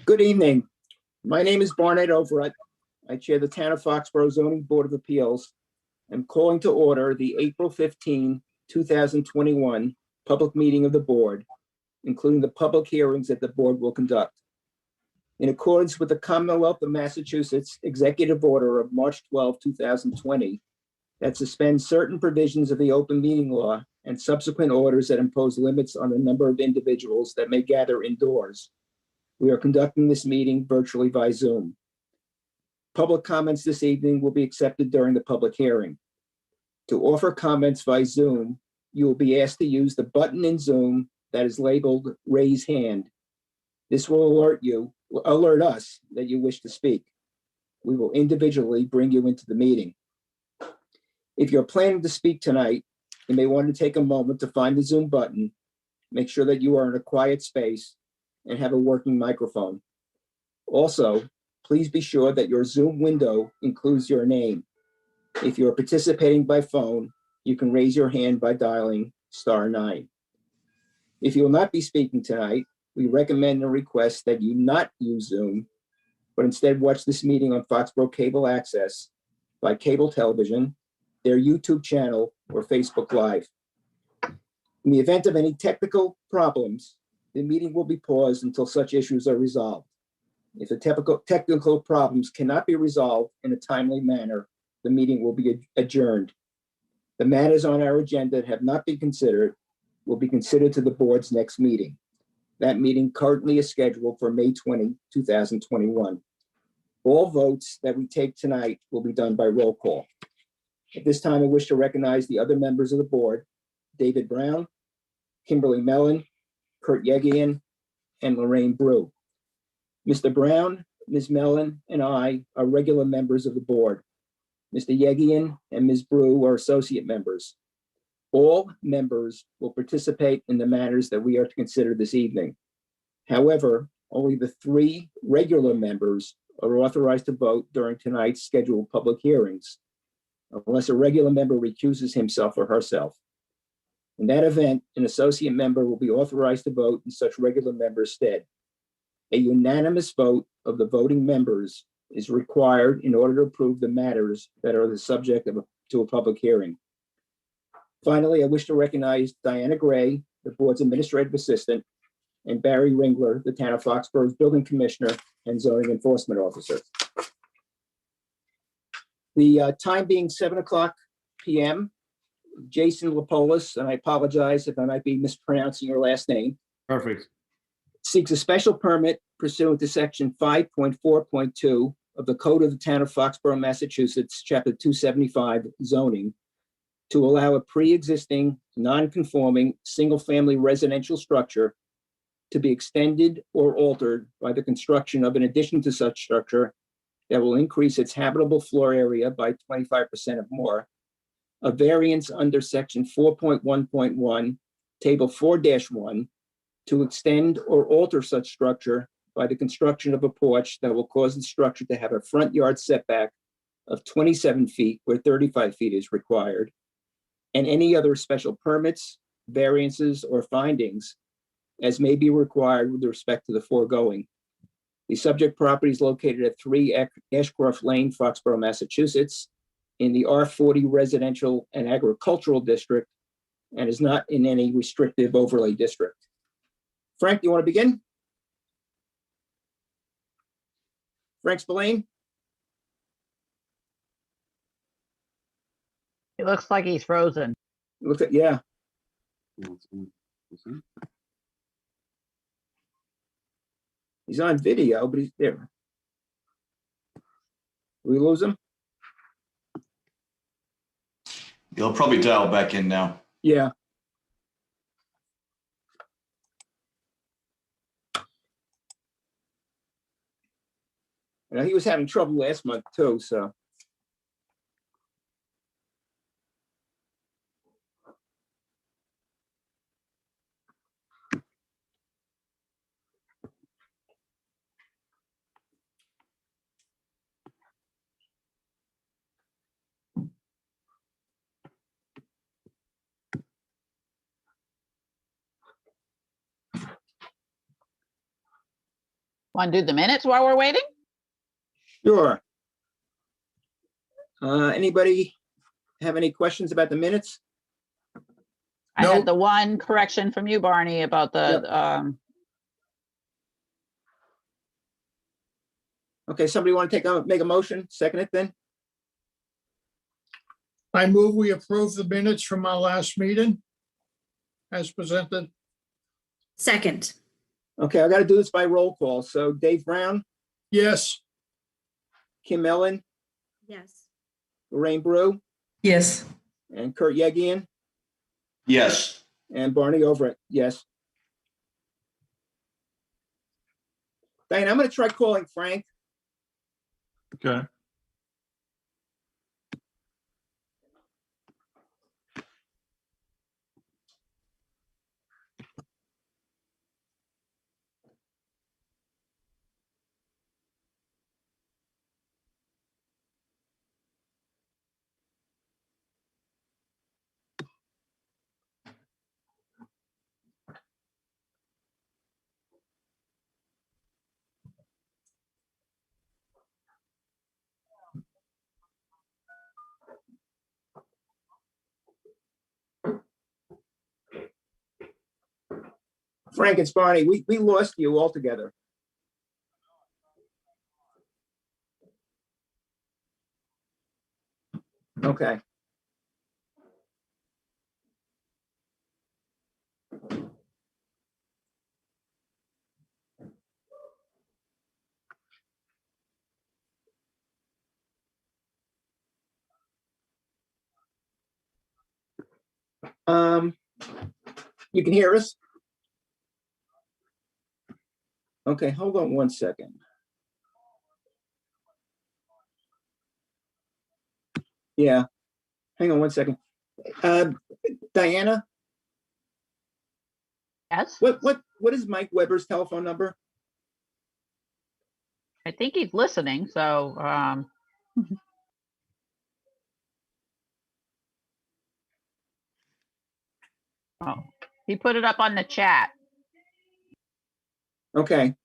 Good evening. My name is Barnett Overett. I chair the Town of Foxboro Zoning Board of Appeals. I'm calling to order the April 15, 2021 public meeting of the board, including the public hearings that the board will conduct. In accordance with the Commonwealth of Massachusetts Executive Order of March 12, 2020, that suspends certain provisions of the open meeting law and subsequent orders that impose limits on the number of individuals that may gather indoors. We are conducting this meeting virtually by Zoom. Public comments this evening will be accepted during the public hearing. To offer comments by Zoom, you will be asked to use the button in Zoom that is labeled Raise Hand. This will alert us that you wish to speak. We will individually bring you into the meeting. If you're planning to speak tonight, you may want to take a moment to find the Zoom button, make sure that you are in a quiet space, and have a working microphone. Also, please be sure that your Zoom window includes your name. If you are participating by phone, you can raise your hand by dialing *9. If you will not be speaking tonight, we recommend and request that you not use Zoom, but instead watch this meeting on Foxboro Cable Access, by cable television, their YouTube channel, or Facebook Live. In the event of any technical problems, the meeting will be paused until such issues are resolved. If the technical problems cannot be resolved in a timely manner, the meeting will be adjourned. The matters on our agenda that have not been considered will be considered to the board's next meeting. That meeting currently is scheduled for May 20, 2021. All votes that we take tonight will be done by roll call. At this time, I wish to recognize the other members of the board: David Brown, Kimberly Mellon, Kurt Yegian, and Lorraine Brew. Mr. Brown, Ms. Mellon, and I are regular members of the board. Mr. Yegian and Ms. Brew are associate members. All members will participate in the matters that we are to consider this evening. However, only the 3 regular members are authorized to vote during tonight's scheduled public hearings, unless a regular member recuses himself or herself. In that event, an associate member will be authorized to vote in such regular member's stead. A unanimous vote of the voting members is required in order to approve the matters that are the subject to a public hearing. Finally, I wish to recognize Diana Gray, the board's administrative assistant, and Barry Ringler, the Town of Foxboro's building commissioner and zoning enforcement officer. The time being 7:00 p.m., Jason Lapolis, and I apologize if I might be mispronouncing your last name. Perfect. Seeks a special permit pursuant to section 5.4.2 of the Code of the Town of Foxboro, Massachusetts, chapter 275 zoning, to allow a pre-existing non-conforming single-family residential structure to be extended or altered by the construction of an addition to such structure that will increase its habitable floor area by 25% or more. A variance under section 4.1.1, table 4-1, to extend or alter such structure by the construction of a porch that will cause the structure to have a front yard setback of 27 feet where 35 feet is required, and any other special permits, variances, or findings as may be required with respect to the foregoing. The subject property is located at 3 Ashcroft Lane, Foxboro, Massachusetts, in the R40 residential and agricultural district, and is not in any restrictive overlay district. Frank, you want to begin? Frank Spillane? It looks like he's frozen. Look at, yeah. He's on video, but he's there. We lose him? You'll probably dial back in now. Yeah. You know, he was having trouble last month too, so. Want to do the minutes while we're waiting? Sure. Anybody have any questions about the minutes? I Nope. had the one correction from you, Barney, about the, Okay, somebody want to make a motion, second it then? I move we approve the minutes from our last meeting as presented. Second, Okay, I got to do this by roll call. So Dave Brown, Yes, Kim Ellen, yes. Lorraine Brew, Yes, and Kurt Yegian, Yes, and Barney Overett, yes. Diane, I'm going to try calling Frank. okay. Frank, it's Barney. We lost you altogether. Okay. You can hear us? Okay, hold on one second. Yeah, hang on one second. Diana, yes, what is Mike Weber's telephone number? I think he's listening, so, oh, he put it up on the chat. Okay.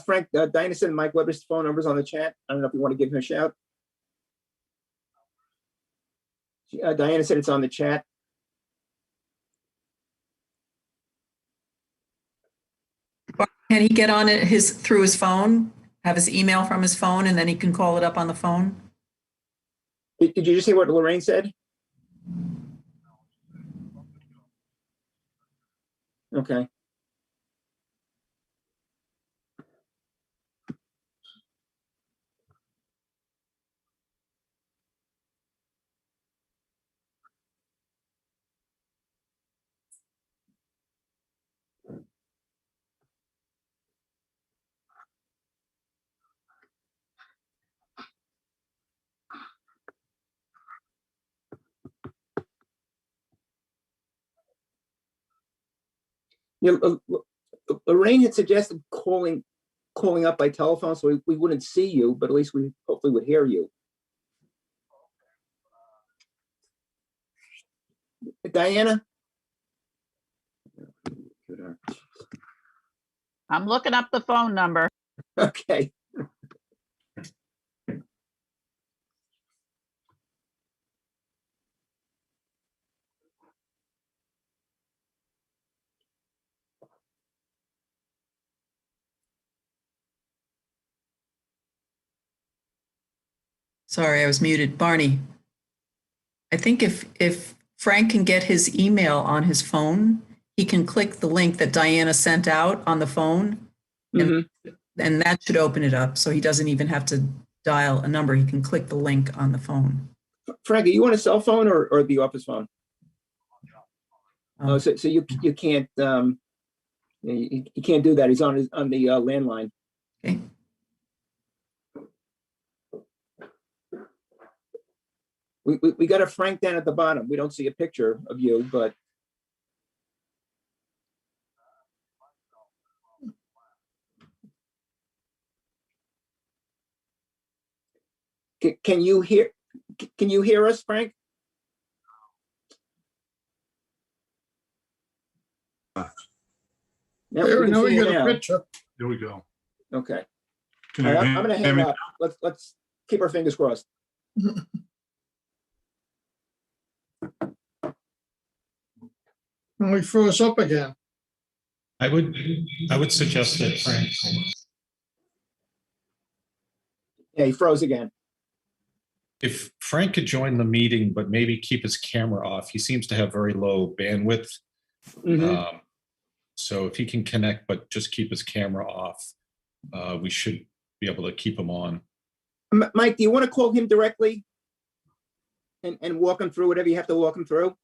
Frank, Diana said Mike Weber's phone number's on the chat. I don't know if you want to give him a shout. Diana said it's on the chat. can he get on it through his phone, have his email from his phone, and then he can call it up on the phone? Did you just hear what Lorraine said? Okay. Yeah, Lorraine had suggested calling up by telephone, so we wouldn't see you, but at least we hopefully would hear you. Diana? I'm looking up the phone number. Okay. Sorry, I was muted. Barney, I think if Frank can get his email on his phone, he can click the link that Diana sent out on the phone, Mhm. and that should open it up. So he doesn't even have to dial a number. He can click the link on the phone. Frank, are you on a cell phone or the office phone? Um, Oh, so you can't you can't do that. He's on the landline. Okay. We got a Frank down at the bottom. We don't see a picture of you, but can you hear us, Frank? Yep, There, we can now see we you get a now. picture. There we go. Okay. Can All you right, I'm gonna hear hang me? up. Let's keep our fingers crossed. And we froze up again. I would suggest that Frank, Yeah, he froze again. if Frank could join the meeting, but maybe keep his camera off. He seems to have very low bandwidth. Mhm. So if he can connect, but just keep his camera off, we should be able to keep him on. Mike, do you want to call him directly? And walk him through whatever you have to walk him through?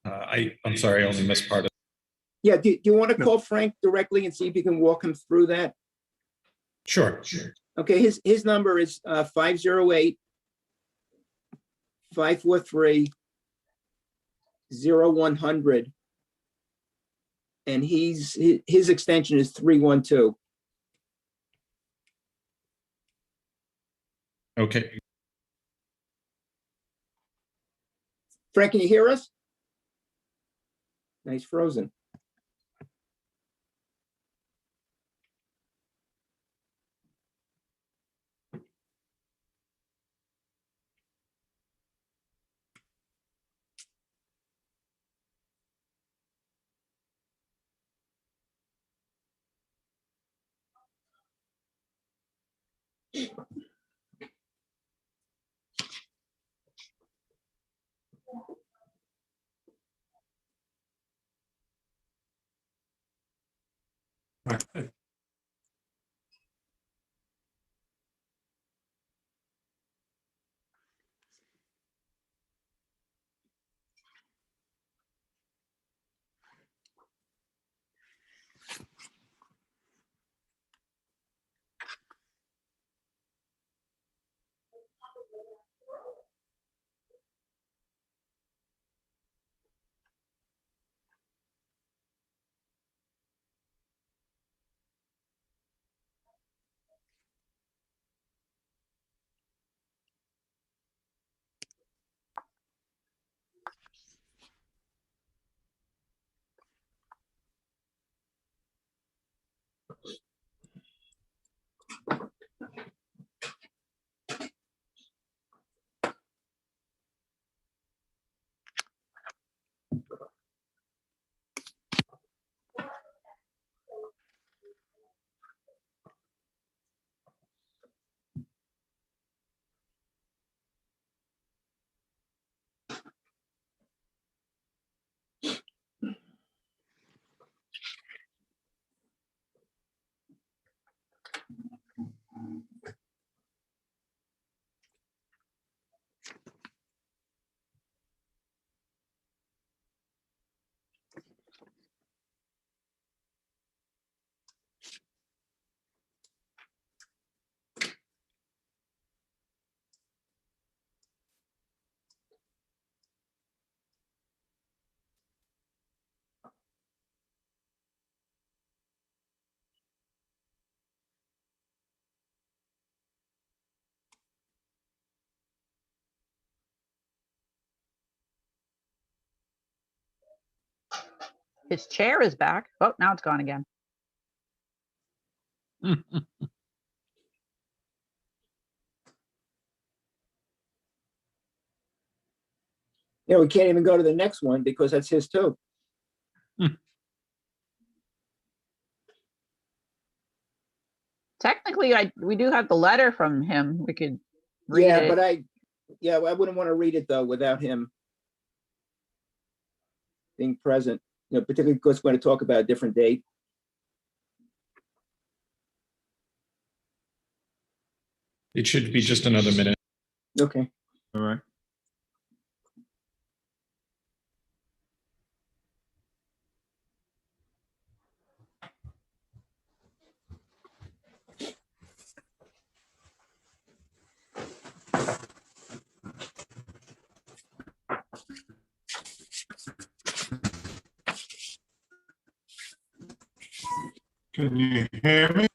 I'm sorry, I only missed part of. Yeah, do you want to call Frank directly and see if you can walk him through that? Sure. Okay, his number is 508-543-0100. And his extension is 312. Okay. Frank, can you hear us? No, he's frozen. His chair is back. Oh, now it's gone again. Yeah, we can't even go to the next one because that's his too. Technically, we do have the letter from him. We could read Yeah, it. but I wouldn't want to read it though without him being present, particularly because we're going to talk about a different date. It should be just another minute. Okay. All right. Can you hear me?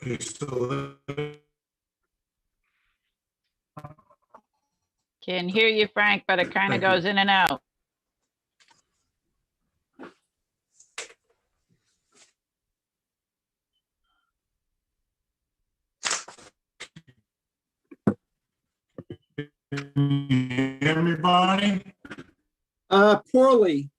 You still there? Can hear you, Frank, but it kind of Thank you. goes in and out. Can you hear me, Bonnie? Poorly.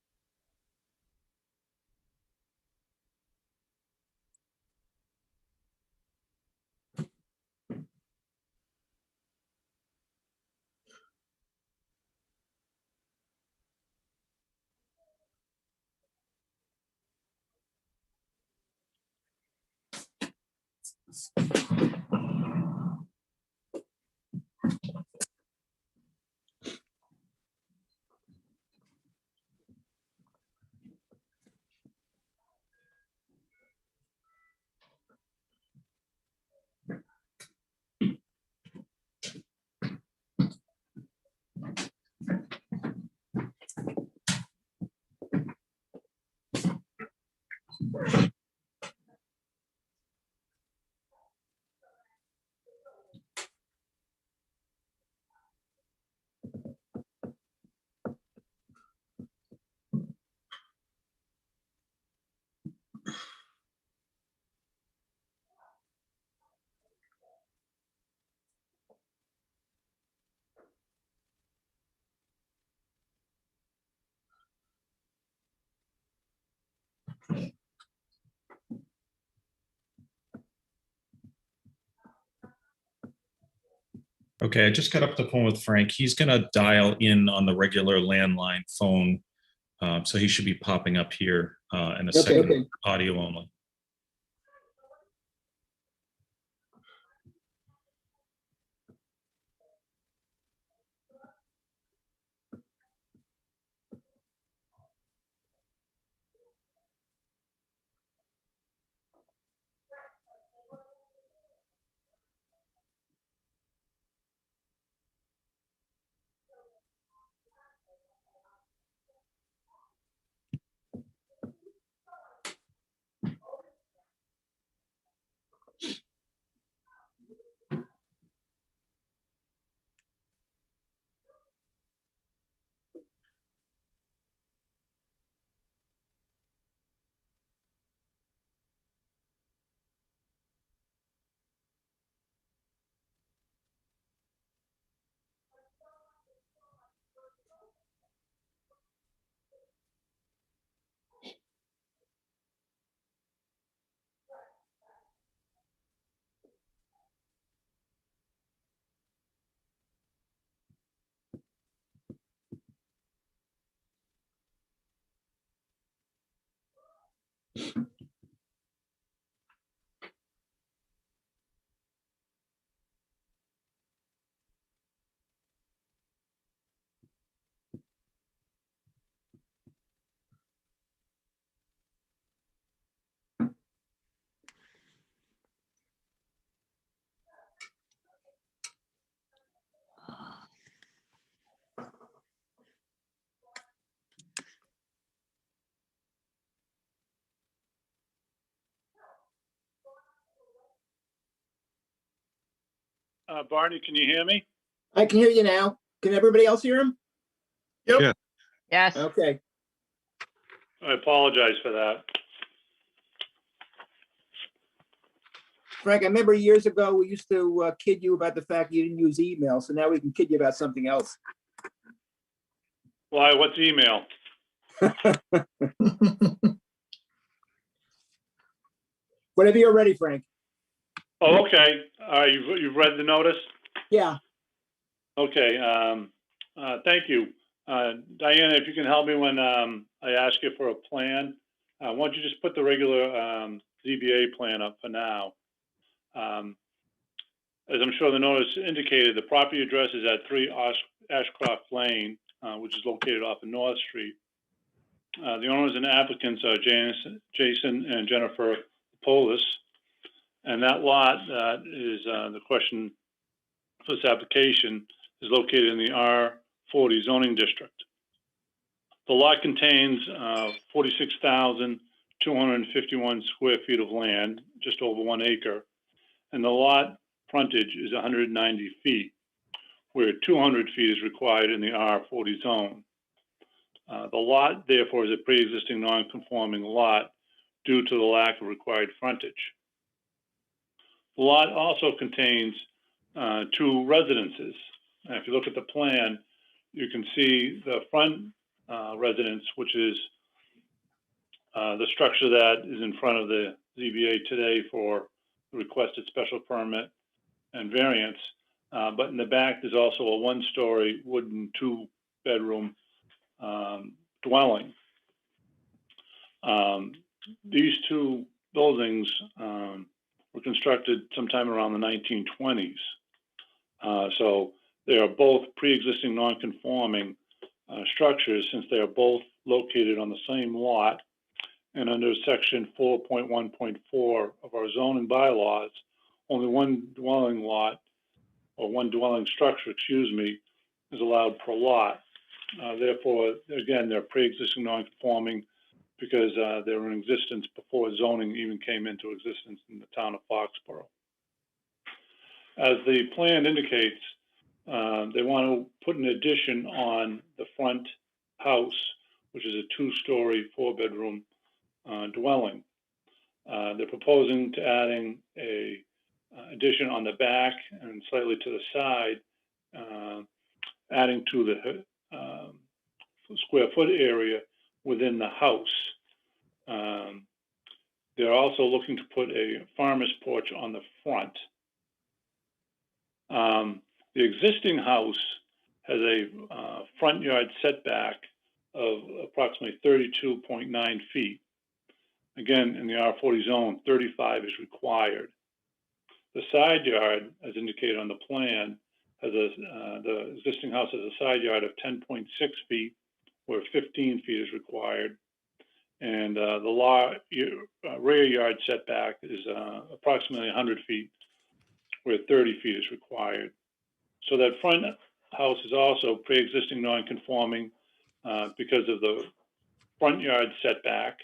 Okay, I just got up the phone with Frank. He's gonna dial in on the regular landline phone. So he should be popping up here in a Okay. second, audio only. Barney, can you hear me? I can hear you now. Can everybody else hear him? Yep. Yes. Okay. I apologize for that. Frank, I remember years ago, we used to kid you about the fact you didn't use email, so now we can kid you about something else. Why, what's email? Whenever you're ready, Frank. Oh, okay. You've read the notice? Yeah. Okay. Thank you. Diana, if you can help me when I ask you for a plan, why don't you just put the regular ZBA plan up for now? As I'm sure the notice indicated, the property address is at 3 Ashcroft Lane, which is located off of North Street. The owners and applicants are Jason and Jennifer Polis, and that lot is the question for this application is located in the R40 zoning district. The lot contains 46,251 square feet of land, just over 1 acre, and the lot frontage is 190 feet. where 200 feet is required in the R40 zone. The lot, therefore, is a pre-existing non-conforming lot due to the lack of required frontage. The lot also contains 2 residences. If you look at the plan, you can see the front residence, which is the structure that is in front of the ZBA today for the requested special permit and variance. But in the back, there's also a 1-story wooden 2-bedroom dwelling. These 2 buildings were constructed sometime around the 1920s. So they are both pre-existing non-conforming structures, since they are both located on the same lot. And under section 4.1.4 of our zoning bylaws, only one dwelling lot, or one dwelling structure, excuse me, is allowed per lot. Therefore, again, they're pre-existing non-conforming because they were in existence before zoning even came into existence in the town of Foxboro. As the plan indicates, they want to put an addition on the front house, which is a 2-story, 4-bedroom dwelling. They're proposing to adding a addition on the back and slightly to the side, adding to the square foot area within the house. They're also looking to put a farmer's porch on the front. The existing house has a front yard setback of approximately 32.9 feet. Again, in the R40 zone, 35 is required. The side yard, as indicated on the plan, has the existing house has a side yard of 10.6 feet, where 15 feet is required. And the rear yard setback is approximately 100 feet, where 30 feet is required. So that front house is also pre-existing non-conforming because of the front yard setback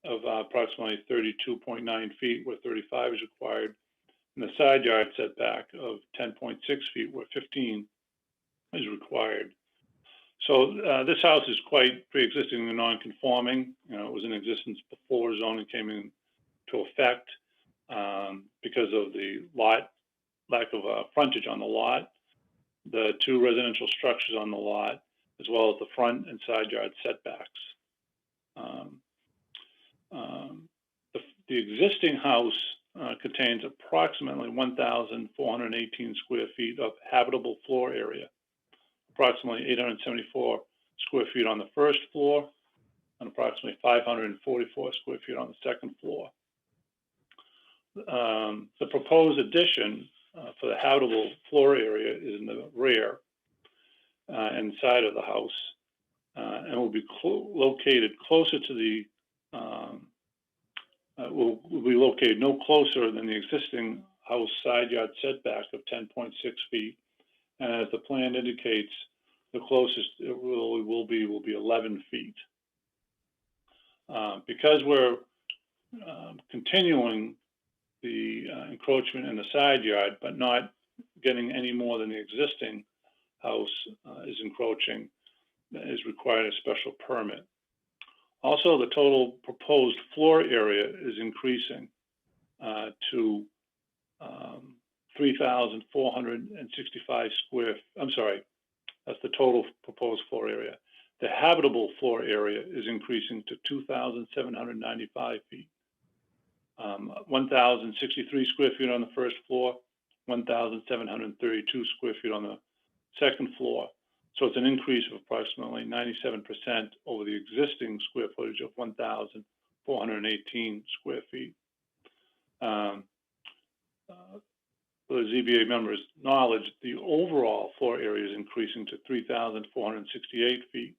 of approximately 32.9 feet, where 35 is required, and the side yard setback of 10.6 feet, where 15 is required. So this house is quite pre-existing and non-conforming. It was in existence before zoning came into effect because of the lack of frontage on the lot, the 2 residential structures on the lot, as well as the front and side yard setbacks. The existing house contains approximately 1,418 square feet of habitable floor area, approximately 874 square feet on the first floor, and approximately 544 square feet on the second floor. The proposed addition for the habitable floor area is in the rear and side of the house, and will be located closer to the will be located no closer than the existing house side yard setback of 10.6 feet. And as the plan indicates, the closest it will be 11 feet. Because we're continuing the encroachment in the side yard, but not getting any more than the existing house is encroaching, is required a special permit. Also, the total proposed floor area is increasing to 3,465 that's the total proposed floor area. The habitable floor area is increasing to 2,795 feet. 1,063 square feet on the first floor, 1,732 square feet on the second floor. So it's an increase of approximately 97% over the existing square footage of 1,418 square feet. For the ZBA members' knowledge, the overall floor area is increasing to 3,468 feet,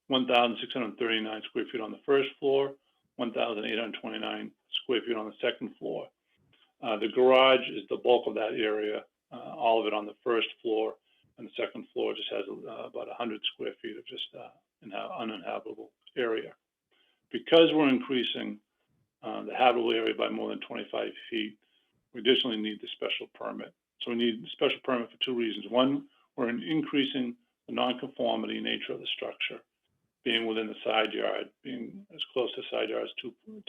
1,639 square feet on the first floor, 1,829 square feet on the second floor. The garage is the bulk of that area, all of it on the first floor, and the second floor just has about 100 square feet of just uninhabitable area. Because we're increasing the habitable area by more than 25 feet, we additionally need the special permit So we need a special permit for two reasons. One, we're increasing the nonconformity nature of the structure, being within the side yard, being as close to side yard as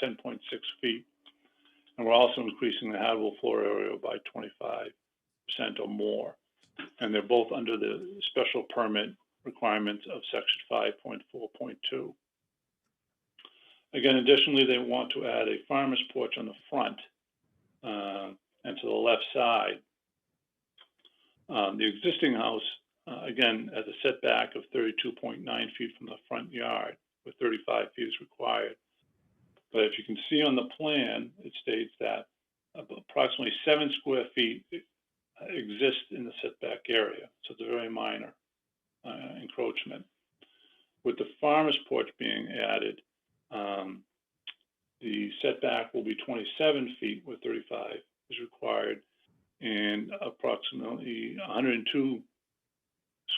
10.6 feet. And we're also increasing the habitable floor area by 25% or more. And they're both under the special permit requirements of section 5.4.2. Again, additionally, they want to add a farmer's porch on the front and to the left side. The existing house, again, has a setback of 32.9 feet from the front yard, where 35 feet is required. But if you can see on the plan, it states that approximately 7 square feet exist in the setback area. So it's a very minor encroachment. With the farmer's porch being added, the setback will be 27 feet where 35 is required, and approximately 102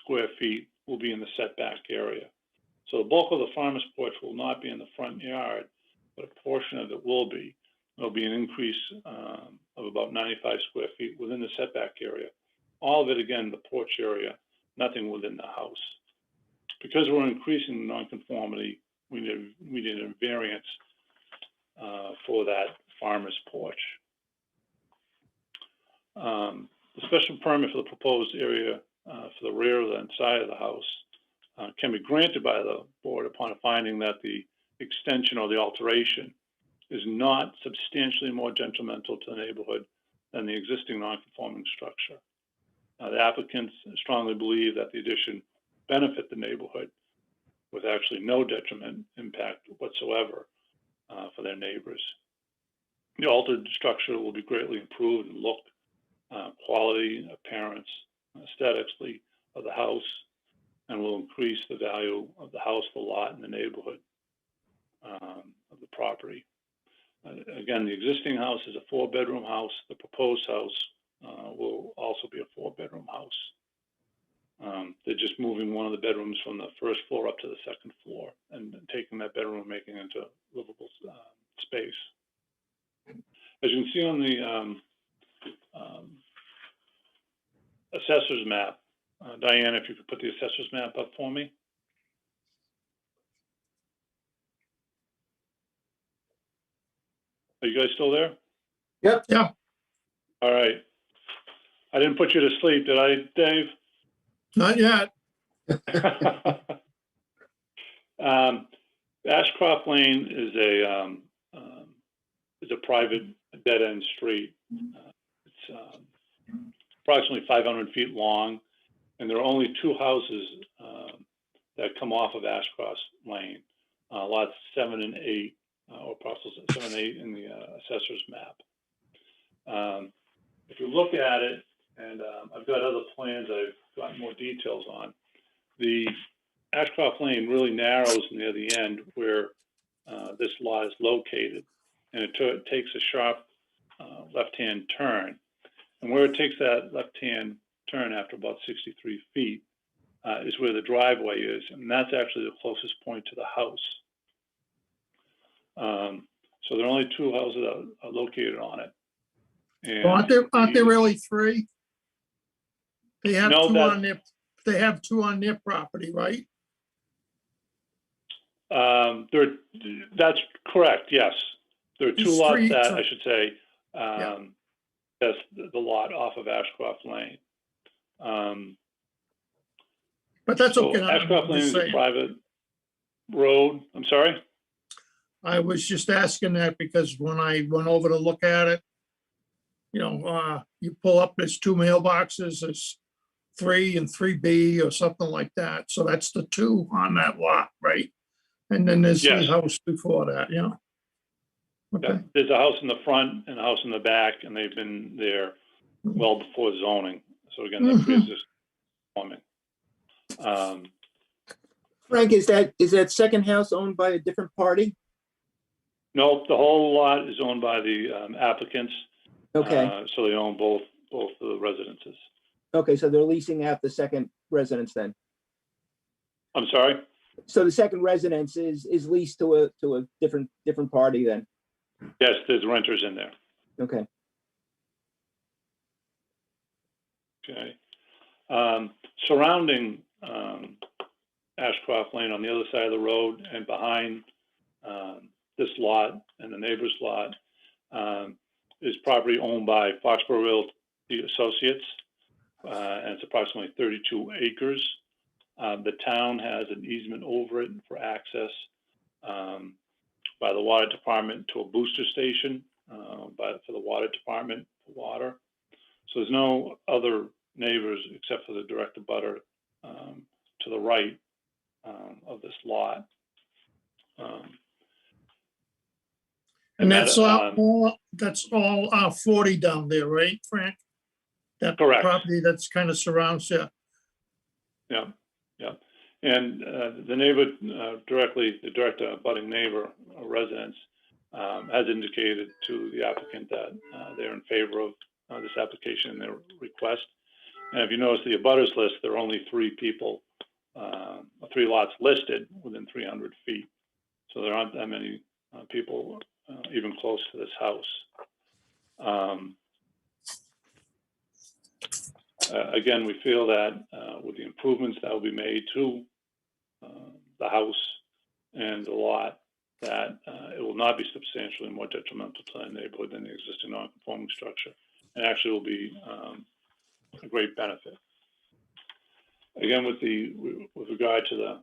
square feet will be in the setback area. So the bulk of the farmer's porch will not be in the front yard, but a portion of it will be. There'll be an increase of about 95 square feet within the setback area. All of it, again, the porch area, nothing within the house. Because we're increasing the nonconformity, we need a variance for that farmer's porch. The special permit for the proposed area for the rear and side of the house can be granted by the board upon a finding that the extension or the alteration is not substantially more detrimental to the neighborhood than the existing non-conforming structure. The applicants strongly believe that the addition benefit the neighborhood with actually no detriment impact whatsoever for their neighbors. The altered structure will be greatly improved in look, quality, appearance, aesthetically of the house, and will increase the value of the house, the lot, and the neighborhood of the property. Again, the existing house is a 4-bedroom house. The proposed house will also be a 4-bedroom house. They're just moving one of the bedrooms from the first floor up to the second floor and taking that bedroom and making it into livable space. As you can see on the assessor's map, Diane, if you could put the assessor's map up for me. Are you guys still there? Yep. Yeah. All right. I didn't put you to sleep, did I, Dave? Not yet. Ashcroft Lane is a private dead-end street. It's approximately 500 feet long, and there are only 2 houses that come off of Ashcroft Lane, lots 7 and 8, or parcels 7 and 8 in the assessor's map. If you look at it, and I've got other plans I've got more details on, the Ashcroft Lane really narrows near the end where this lot is located, and it takes a sharp left-hand turn. And where it takes that left-hand turn after about 63 feet is where the driveway is, and that's actually the closest point to the house. So there are only 2 houses that are located on it. And Well, aren't there really 3? They have No, 2 on their, they have 2 on their property, right? That's correct, yes. There are 2 These lots 3 that, so- I should say, Yeah. that's the lot off of Ashcroft Lane. But that's So okay. I'm Ashcroft Lane just is a saying. private road. I'm sorry? I was just asking that because when I went over to look at it, you know, you pull up, there's 2 mailboxes, there's 3 and 3B or something like that. So that's the 2 on that lot, right? And then there's the Yes. house before that, yeah. Yeah, Okay, there's a house in the front and a house in the back, and they've been there well before zoning. So again, that pre-existing plumbing. Frank, is that second house owned by a different party? No, the whole lot is owned by the applicants. Okay, So they own both of the residences. okay, so they're leasing out the second residence then. I'm sorry? So the second residence is leased to a different party then? Yes, there's renters in there. Okay. Okay. Surrounding Ashcroft Lane on the other side of the road and behind this lot and the neighbor's lot is property owned by Foxboro Realty Associates, and it's approximately 32 acres. The town has an easement over it for access by the water department to a booster station for the water department for water. So there's no other neighbors except for the direct abutter to the right of this lot. And that's that, all 40 down there, right, Frank? That Correct. property that's kind of surrounds you. Yeah, yeah. And the neighbor directly, the direct abutting neighbor residence has indicated to the applicant that they're in favor of this application and their request. And if you notice the abutters list, there are only 3 people, 3 lots listed within 300 feet. So there aren't that many people even close to this house. Again, we feel that with the improvements that will be made to the house and the lot, that it will not be substantially more detrimental to the neighborhood than the existing non-conforming structure, and actually will be a great benefit. Again, with regard to the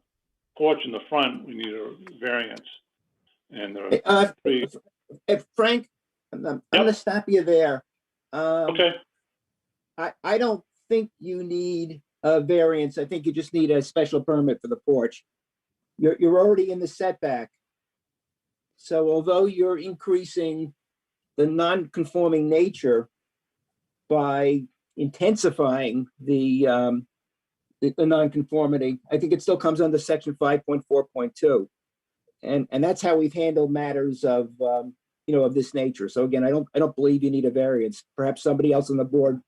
porch in the front, we need a variance, and there are 3. Frank, I'm going to stop you there. Okay. I don't think you need a variance. I think you just need a special permit for the porch. You're already in the setback. So although you're increasing the non-conforming nature by intensifying the non-conformity, I think it still comes under section 5.4.2. And that's how we've handled matters of of this nature. So again, I don't believe you need a variance. Perhaps somebody else on the board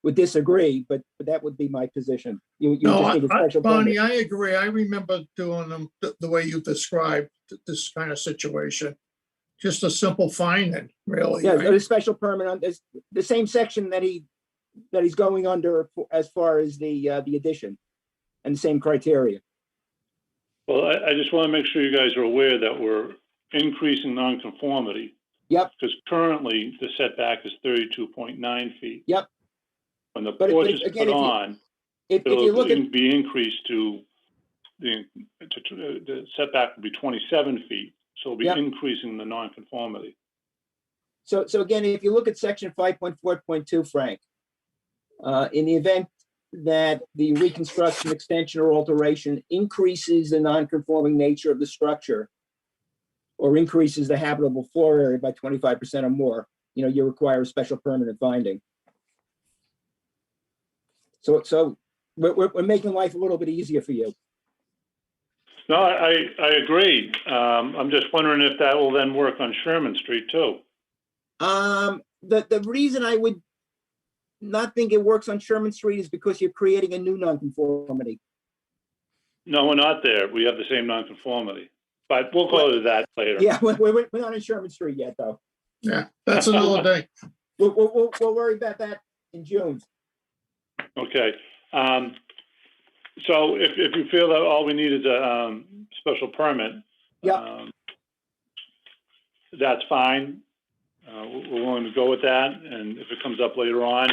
would disagree, but that would be my position. You No, just need a special Bonnie, permit. I agree. I remember doing them the way you described this kind of situation. Just a simple finding, really. Yeah, right? a special permit on this, the same section that he's going under as far as the addition, and the same criteria. Well, I just want to make sure you guys are aware that we're increasing nonconformity. Yep. Because currently the setback is 32.9 feet. Yep. When the But porch is again, put on, if you it'll look at, be increased to the setback will be 27 feet. So it'll be Yep. increasing the nonconformity. so again, if you look at section 5.4.2, Frank, in the event that the reconstruction, extension, or alteration increases the non-conforming nature of the structure or increases the habitable floor area by 25% or more, you require a special permanent finding. So we're making life a little bit easier for you. No, I agree. I'm just wondering if that will then work on Sherman Street too. The reason I would not think it works on Sherman Street is because you're creating a new nonconformity. No, we're not there. We have the same nonconformity, but we'll go to that later. Yeah, we're not on Sherman Street yet, though. Yeah, that's another day. We'll worry about that in June. Okay. So if you feel that all we need is a special permit, Yep. That's fine. We're willing to go with that. And if it comes up later on,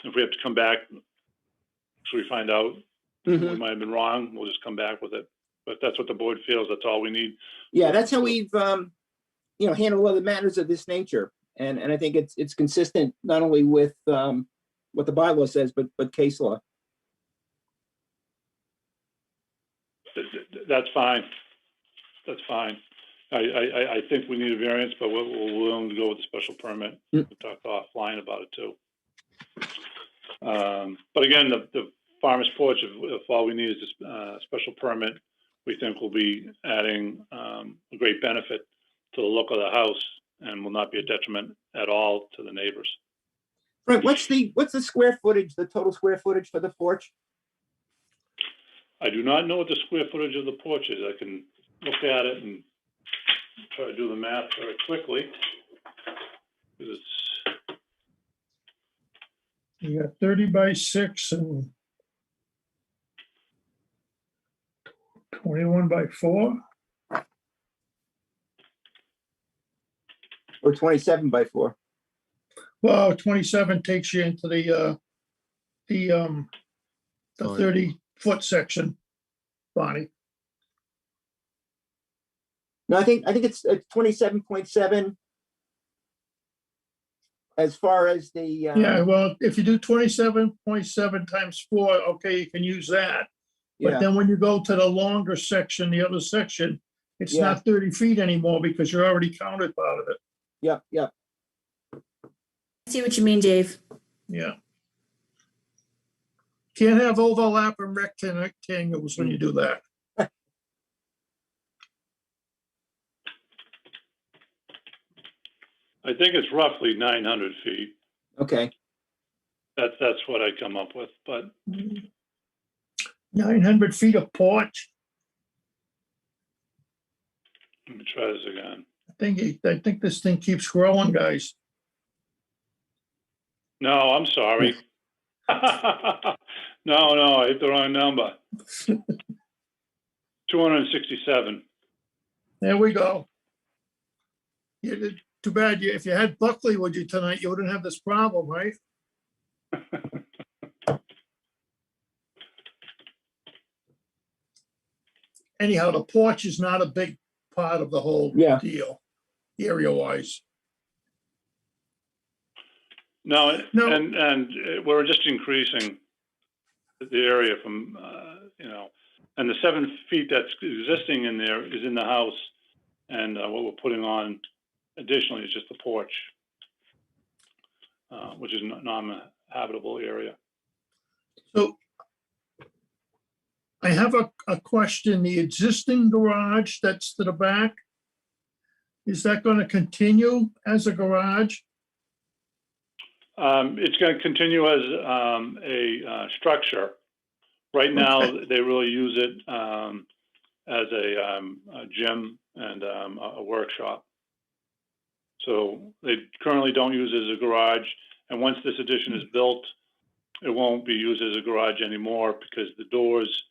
if we have to come back, so we find out we might have been wrong, we'll just come back with it. But that's what the board feels. That's all we need. Yeah, that's how we've handled other matters of this nature, and I think it's consistent not only with what the bylaw says, but case law. That's fine. That's fine. I think we need a variance, but we're willing to go with the special permit. We'll talk offline about it too. But again, the farmer's porch, if all we need is a special permit, we think will be adding a great benefit to the look of the house and will not be a detriment at all to the neighbors. Frank, what's the square footage, the total square footage for the porch? I do not know what the square footage of the porch is. I can look at it and try to do the math very quickly. It's You got 30 by 6 and 21 by 4. Or 27 by 4. Well, 27 takes you into the 30-foot section, Bonnie. No, I think it's 27.7 as far as the, Yeah, well, if you do 27.7 times 4, okay, you can use that. But yeah, then when you go to the longer section, the other section, it's Yeah. not 30 feet anymore because you're already counted part of it. yeah, yeah. I see what you mean, Dave. Yeah. Can't have overlapping rectangles when you do that. I think it's roughly 900 feet. Okay. That's what I come up with, but 900 feet of porch. let me try this again. I think this thing keeps growing, guys. No, I'm sorry. No, I hit the wrong number. 267. There we go. Too bad if you had Buckley with you tonight, you wouldn't have this problem, right? Anyhow, the porch is not a big part of the whole Yeah. deal, area-wise. No, No. and we're just increasing the area from, and the 7 feet that's existing in there is in the house. And what we're putting on additionally is just the porch, which is non-habitable area. So I have a question. The existing garage that's to the back, is that going to continue as a garage? It's going to continue as a structure. Right now, Okay. they really use it as a gym and a workshop. So they currently don't use it as a garage. And once this addition is built, it won't be used as a garage anymore because the doors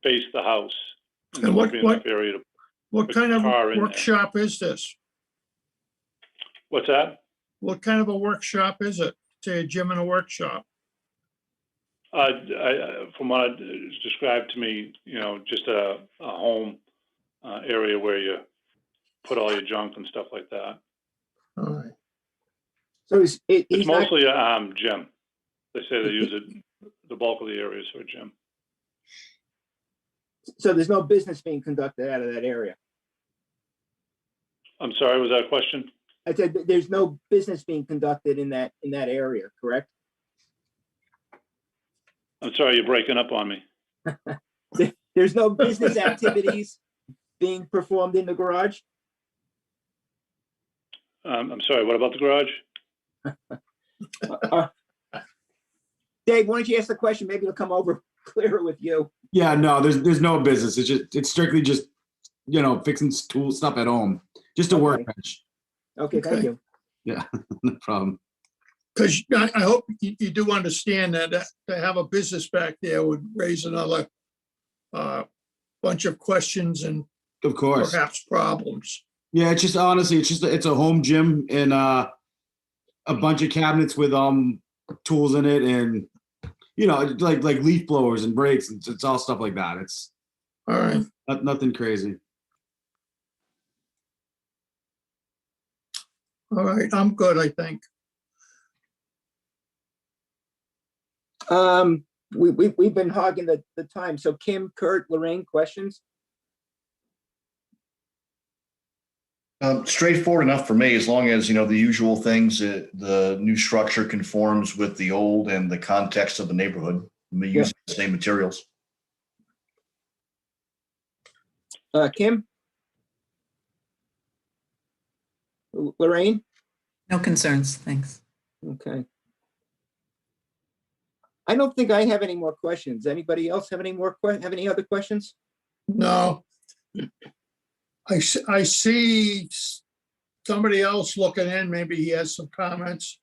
face the house. And there And won't be enough area to, What Put kind of car in there. workshop is this? what's that? What kind of a workshop is it? Say a gym and a workshop? From what is described to me, just a home area where you put all your junk and stuff like that. All right. So It's he's not, mostly a gym. They say they use it, the bulk of the areas for a gym. so there's no business being conducted out of that area. I'm sorry, was that a question? I said there's no business being conducted in that area, correct? I'm sorry, you're breaking up on me. There's no business activities being performed in the garage? I'm sorry, what about the garage? Dave, why don't you ask the question? Maybe it'll come over clearer with you. Yeah, no, there's no business. It's strictly just, fixing tool stuff at home. Just a Okay. workbench. Okay, thank Okay. you. Yeah, no problem. Because I hope you do understand that to have a business back there would raise another bunch of questions and Of course. perhaps problems. Yeah, it's just honestly, it's a home gym and a bunch of cabinets with tools in it and like leaf blowers and brakes. It's all stuff like that. It's All right. nothing crazy. All right. I'm good, I think. We've been hogging the time. So Kim, Kurt, Lorraine, questions? Straightforward enough for me, as long as, the usual things, the new structure conforms with the old and the context of the neighborhood, using the same materials. Kim? Lorraine? No concerns, thanks. Okay. I don't think I have any more questions. Anybody else have any other questions? No. I see somebody else looking in. Maybe he has some comments.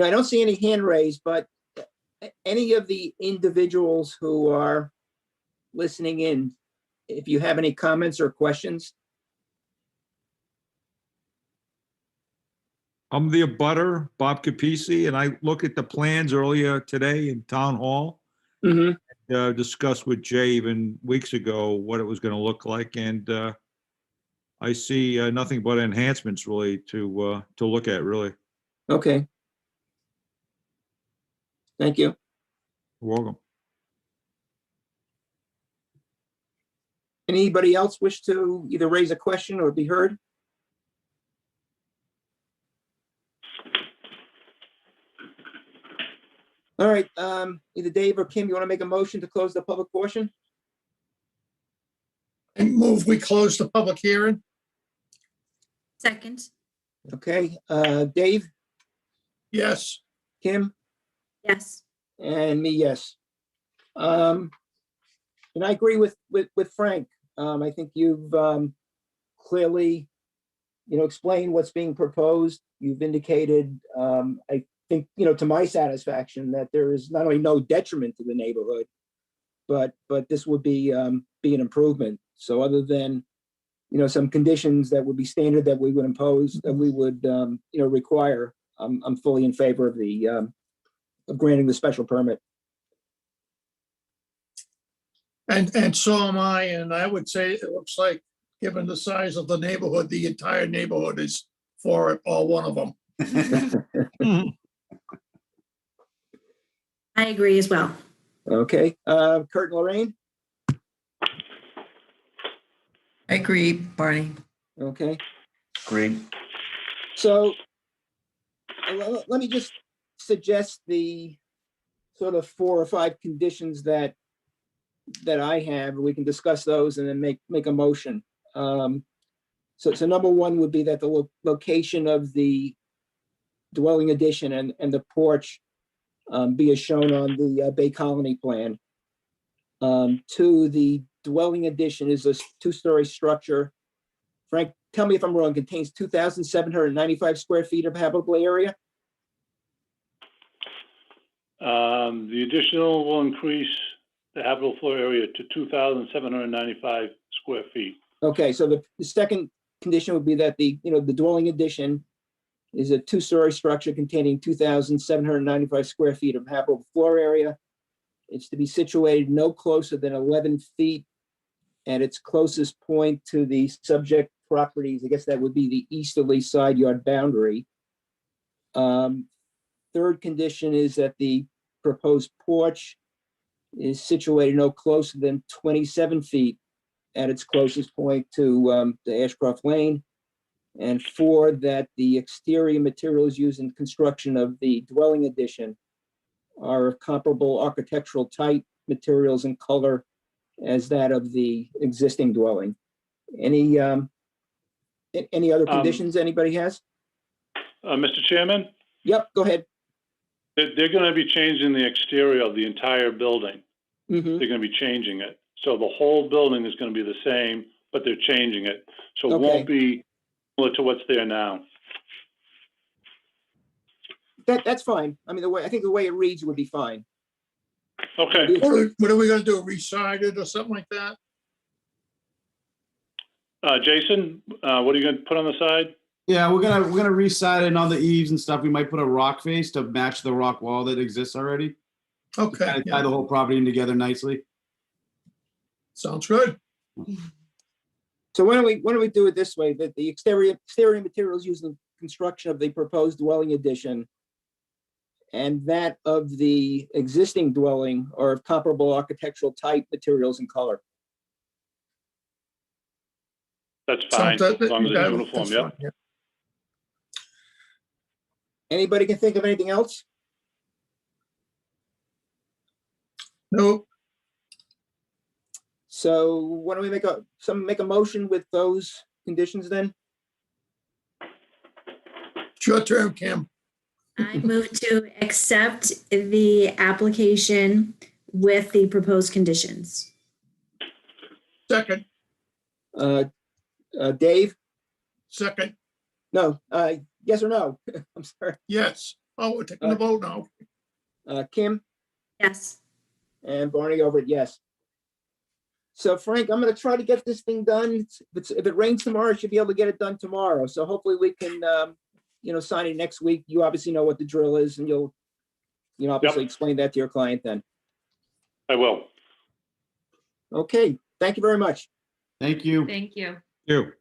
I don't see any hand raised, but any of the individuals who are listening in, if you have any comments or questions. I'm the abutter, Bob Capisi, and I looked at the plans earlier today in Town Hall. Mhm. Discussed with Jay even weeks ago what it was going to look like, and I see nothing but enhancements really to look at, really. Okay. Thank you. You're welcome. Anybody else wish to either raise a question or be heard? All right, either Dave or Kim, you want to make a motion to close the public portion? And move, we close the public hearing. Second. Okay, Dave, Yes. Kim, Yes. and me, yes. And I agree with Frank. I think you've clearly, explained what's being proposed. You've indicated, I think, to my satisfaction, that there is not only no detriment to the neighborhood, but this would be an improvement. So other than, some conditions that would be standard that we would impose, that we would, require, I'm fully in favor of of granting the special permit. And so am I, and I would say it looks like, given the size of the neighborhood, the entire neighborhood is for it, all one of them. I agree as well. Okay, Kurt and Lorraine, I agree, Barney. okay. Great. So let me just suggest the sort of 4 or 5 conditions that I have. We can discuss those and then make a motion. So number 1 would be that the location of the dwelling addition and the porch be as shown on the Bay Colony plan. 2, the dwelling addition is a 2-story structure. Frank, tell me if I'm wrong, contains 2,795 square feet of habitable area? The additional will increase the habitable floor area to 2,795 square feet. Okay, so the second condition would be that the dwelling addition is a 2-story structure containing 2,795 square feet of habitable floor area. It's to be situated no closer than 11 feet at its closest point to the subject properties. I guess that would be the easterly side yard boundary. Third condition is that the proposed porch is situated no closer than 27 feet at its closest point to the Ashcroft Lane. And 4, that the exterior materials used in construction of the dwelling addition are of comparable architectural type, materials, and color as that of the existing dwelling. Any other conditions anybody has? Mr. Chairman, Yep, go ahead. they're going to be changing the exterior of the entire building. Mhm. They're going to be changing it. So the whole building is going to be the same, but they're changing it. So it Okay. won't be similar to what's there now. That's fine. I mean, I think the way it reads would be fine. Okay. What are we gonna do, reside it or something like that? Jason, what are you going to put on the side? Yeah, we're gonna reside it on the eaves and stuff. We might put a rock face to match the rock wall that exists already. Okay, Kind of yeah, tie the whole property in together nicely. sounds good. So why don't we do it this way, that the exterior materials used in construction of the proposed dwelling addition and that of the existing dwelling are of comparable architectural type, materials, and color. That's fine, as long as it's uniform, That's yep. fine, yeah. Anybody can think of anything else? No, So why don't we make a motion with those conditions then? it's your turn, Kim. I move to accept the application with the proposed conditions. Second, Dave? second, No, yes or no? I'm sorry. yes. Oh, we're taking the vote now. Kim Yes. and Barney over it, yes. So Frank, I'm gonna try to get this thing done. If it rains tomorrow, I should be able to get it done tomorrow. So hopefully we can, sign it next week. You obviously know what the drill is and you'll, obviously explain that to your client then. I will. Okay, thank you very much. Thank you. Thank you. You.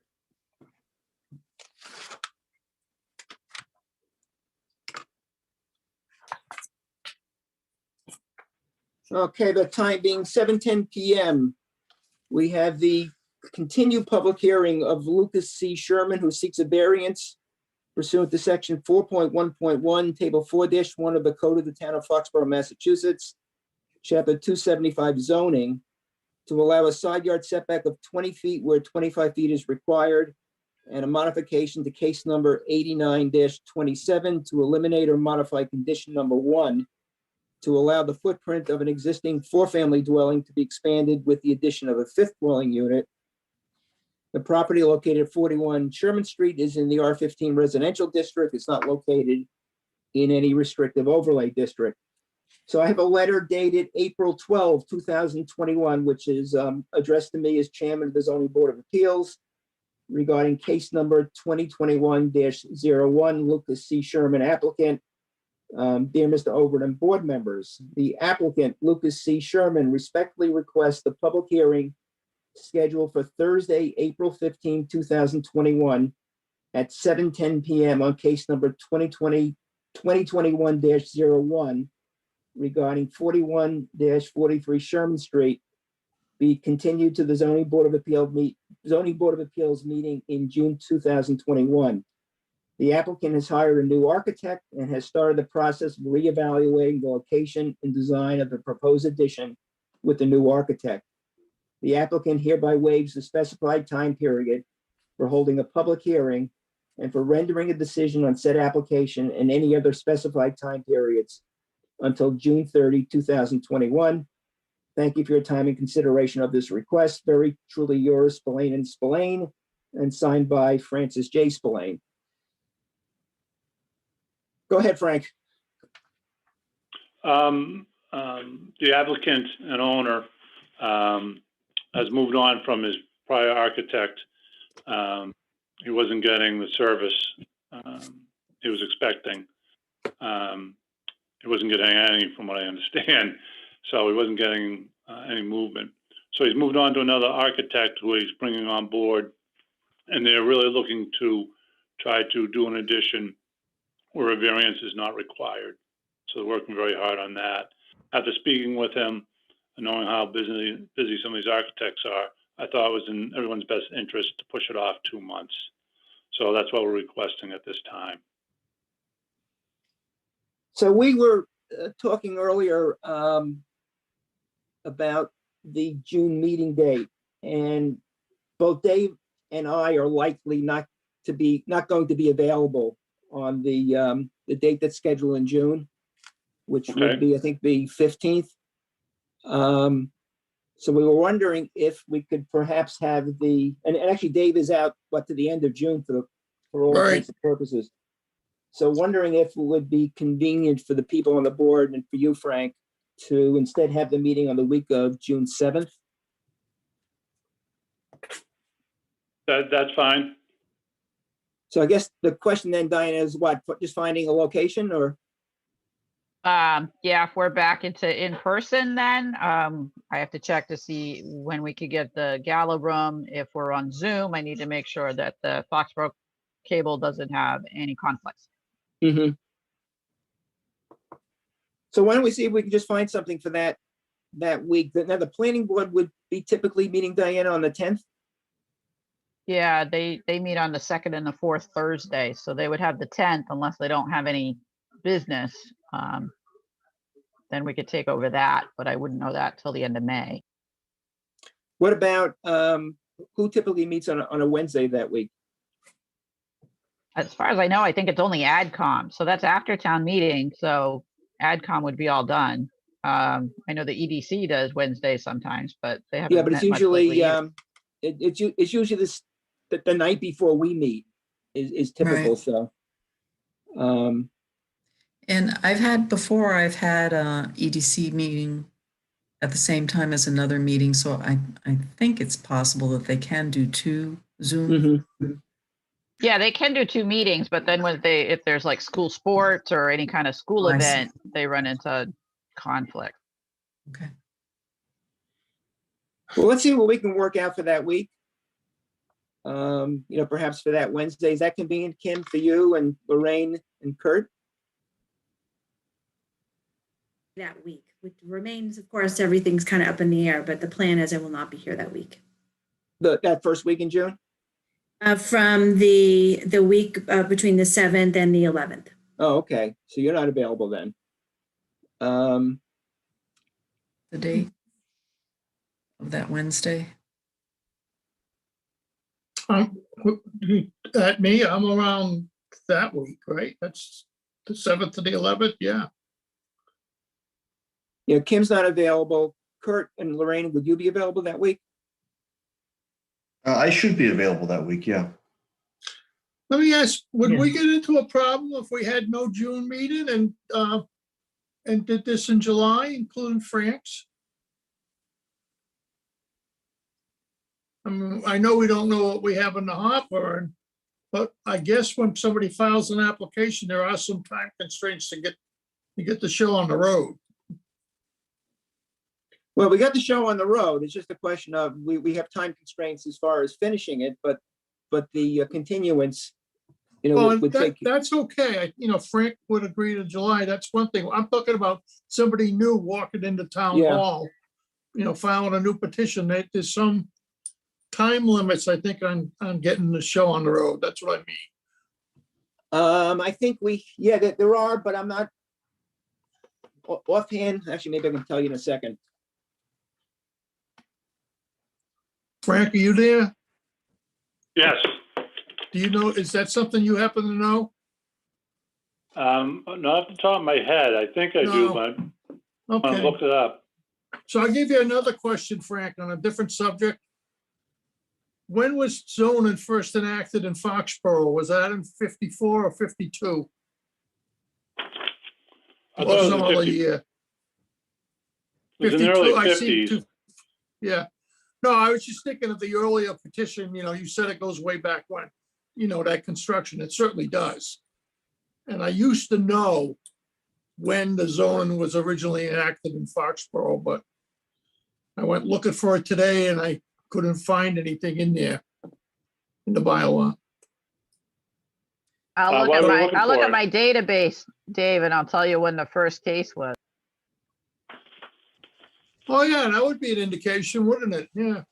Okay, the time being 7:10 PM. We have the continued public hearing of Lucas C. Sherman, who seeks a variance pursuant to section 4.1.1, table 4-1 of the Code of the Town of Foxborough, Massachusetts, chapter 275 zoning, to allow a side yard setback of 20 feet where 25 feet is required, and a modification to case number 89-27 to eliminate or modify condition number 1 to allow the footprint of an existing 4-family dwelling to be expanded with the addition of a 5th dwelling unit. The property located at 41 Sherman Street is in the R15 residential district. It's not located in any restrictive overlay district. So I have a letter dated April 12, 2021, which is addressed to me as chairman of the Zoning Board of Appeals regarding case number 2021-01, Lucas C. Sherman applicant. Dear Mr. Overton, board members, the applicant, Lucas C. Sherman, respectfully requests the public hearing scheduled for Thursday, April 15, 2021 at 7:10 PM on case number 2021-01 regarding 41-43 Sherman Street be continued to the Zoning Board of Appeals meeting in June 2021. The applicant has hired a new architect and has started the process of reevaluating the location and design of the proposed addition with the new architect. The applicant hereby waives the specified time period for holding a public hearing and for rendering a decision on said application and any other specified time periods until June 30, 2021. Thank you for your time and consideration of this request. Very truly yours, Spillane and Spillane, and signed by Francis J. Spillane. Go ahead, Frank. The applicant and owner has moved on from his prior architect. He wasn't getting the service he was expecting. He wasn't getting any, from what I understand. So he wasn't getting any movement. So he's moved on to another architect who he's bringing on board, and they're really looking to try to do an addition where a variance is not required. So they're working very hard on that. After speaking with him and knowing how busy some of these architects are, I thought it was in everyone's best interest to push it off 2 months. So that's what we're requesting at this time. So we were talking earlier about the June meeting date, and both Dave and I are likely not going to be available on the date that's scheduled in June, which would be, I think, the 15th. So we were wondering if we could perhaps have and actually Dave is out, to the end of June for all intents and purposes. So wondering if it would be convenient for the people on the board and for you, Frank, to instead have the meeting on the week of June 7th. That's fine. So I guess the question then, Diana, is what, just finding a location or? Yeah, if we're back into in person, then I have to check to see when we could get the gala room. If we're on Zoom, I need to make sure that the Foxboro cable doesn't have any conflicts. Mm-hmm. So why don't we see if we can just find something for that week? Now the planning board would be typically meeting, Diana, on the 10th. Yeah, they meet on the 2nd and the 4th Thursday, so they would have the 10th unless they don't have any business. Then we could take over that, but I wouldn't know that till the end of May. What about who typically meets on a Wednesday that week? As far as I know, I think it's only AdCom, so that's after town meeting. So AdCom would be all done. I know the EDC does Wednesday sometimes, but they haven't. Yeah, but it's usually it's usually the night before we meet is typical. Right. So And I've had a EDC meeting at the same time as another meeting, so I think it's possible that they can do two Zoom. Mhm. Yeah, they can do two meetings, but then if there's like school sports or any kind of school Oh, I see. event, they run into conflict. Okay. Well, let's see what we can work out for that week. Perhaps for that Wednesday. Is that convenient, Kim, for you and Lorraine and Kurt? That week, which remains, of course, everything's kind of up in the air, but the plan is I will not be here that week. That first week in June? From the week between the 7th and the 11th. Oh, okay. So you're not available then. The date of that Wednesday. At me, I'm around that week, right? That's the 7th to the 11th, yeah. Yeah, Kim's not available. Kurt and Lorraine, would you be available that week? I should be available that week, yeah. Let me ask, would Yeah. we get into a problem if we had no June meeting and did this in July, including Frank's? I mean, I know we don't know what we have in the hopper, but I guess when somebody files an application, there are some time constraints to get the show on the road. Well, we got the show on the road. It's just a question of, we have time constraints as far as finishing it, but the continuance, Well, would take. that's okay. Frank would agree to July. That's one thing. I'm talking about somebody new walking into town Yeah. hall, filing a new petition. There's some time limits, I think, on getting the show on the road. That's what I mean. I think that there are, but I'm not offhand. Actually, maybe I can tell you in a second. Frank, are you there? Yes. Do you know, is that something you happen to know? Not off the top of my head. I think I do, No. but I Okay, looked it up. so I'll give you another question, Frank, on a different subject. When was zoning first enacted in Foxborough? Was that in 54 or 52? I Or thought some it other was 50. year? It was in the early 52, I see 50s. two- Yeah, no, I was just thinking of the earlier petition, you said it goes way back when, that construction, it certainly does. And I used to know when the zoning was originally enacted in Foxborough, but I went looking for it today and I couldn't find anything in there in the bylaw. I'll look While at we're my, looking I'll look for at it. my database, Dave, and I'll tell you when the first case was. Oh, yeah, that would be an indication, wouldn't it? Yeah.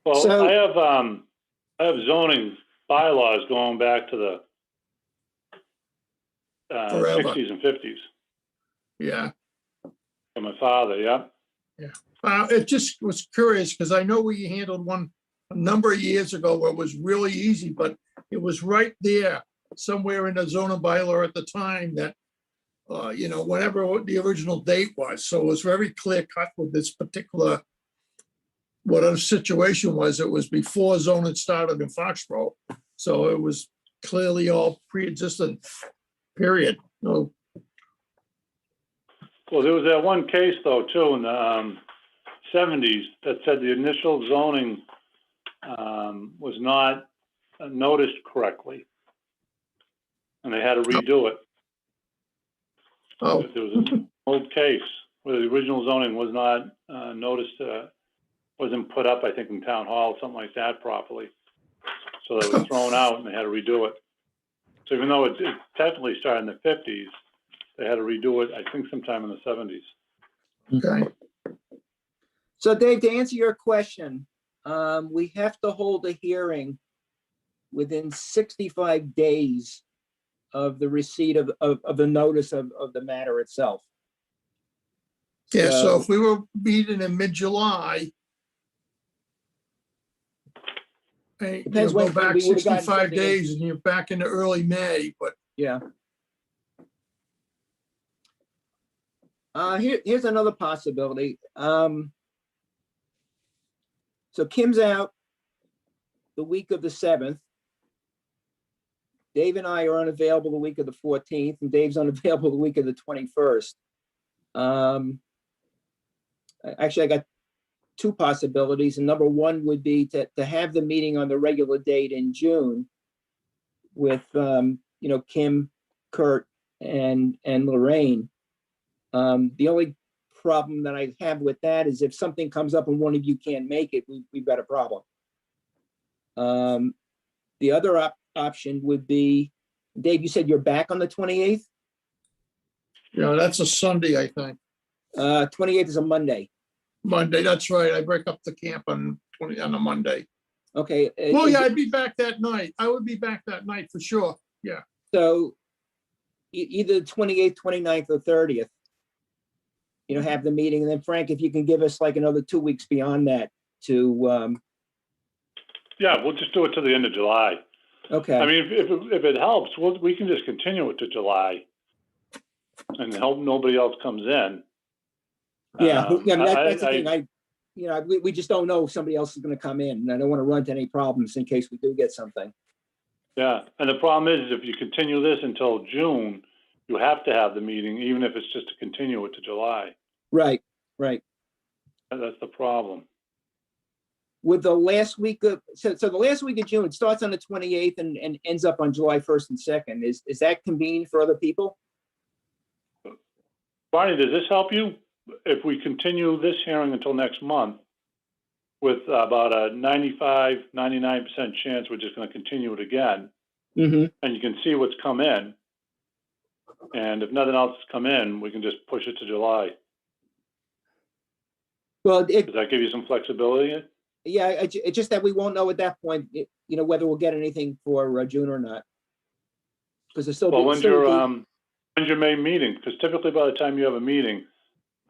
Well, So- I have zoning bylaws going back to the Forever. 60s and 50s Yeah. from my father, yeah. It just was curious because I know we handled one a number of years ago where it was really easy, but it was right there somewhere in the zoning bylaw at the time that, whatever the original date was. So it was very clear cut with this particular, what our situation was. It was before zoning started in Foxborough. So it was clearly all pre-existent, period. No, Well, there was that one case though, too, in the 70s that said the initial zoning was not noticed correctly. And they had to redo it. oh, There was an old case where the original zoning was not noticed, wasn't put up, I think, in town hall, something like that properly. So it was thrown out and they had to redo it. So even though it technically started in the 50s, they had to redo it, I think sometime in the 70s. okay. So Dave, to answer your question, we have to hold a hearing within 65 days of the receipt of the notice of the matter itself. Yeah, so if we were meeting in mid-July, hey, Depends go when back we would've gotten 65 something in. days and you're back into early May, but Yeah. Here's another possibility. So Kim's out the week of the 7th. Dave and I are unavailable the week of the 14th, and Dave's unavailable the week of the 21st. Actually, I got two possibilities, and number one would be to have the meeting on the regular date in June with, Kim, Kurt, and Lorraine. The only problem that I have with that is if something comes up and one of you can't make it, we've got a problem. The other option would be, Dave, you said you're back on the 28th? That's a Sunday, I think. 28th is a Monday. Monday, that's right. I break up the camp on a Monday. Okay. Well, yeah, I'd be back that night. I would be back that night for sure. Yeah. So either 28th, 29th, or 30th, have the meeting. And then Frank, if you can give us like another 2 weeks beyond that to, Yeah, we'll just do it to the end of July. okay. I mean, if it helps, we can just continue it to July and hope nobody else comes in. Yeah, Um, that's the I- thing. We just don't know if somebody else is gonna come in, and I don't want to run into any problems in case we do get something. Yeah, and the problem is if you continue this until June, you have to have the meeting, even if it's just to continue it to July. Right. That's the problem. With the last week of, so the last week of June, it starts on the 28th and ends up on July 1st and 2nd. Is that convenient for other people? Barney, does this help you? If we continue this hearing until next month, with about a 95, 99% chance we're just gonna continue it again, Mm-hmm. and you can see what's come in. And if nothing else has come in, we can just push it to July. Well, Does that give you some flexibility? yeah, it's just that we won't know at that point, whether we'll get anything for June or not. Because there's still. Well, when's your May meeting? Because typically by the time you have a meeting.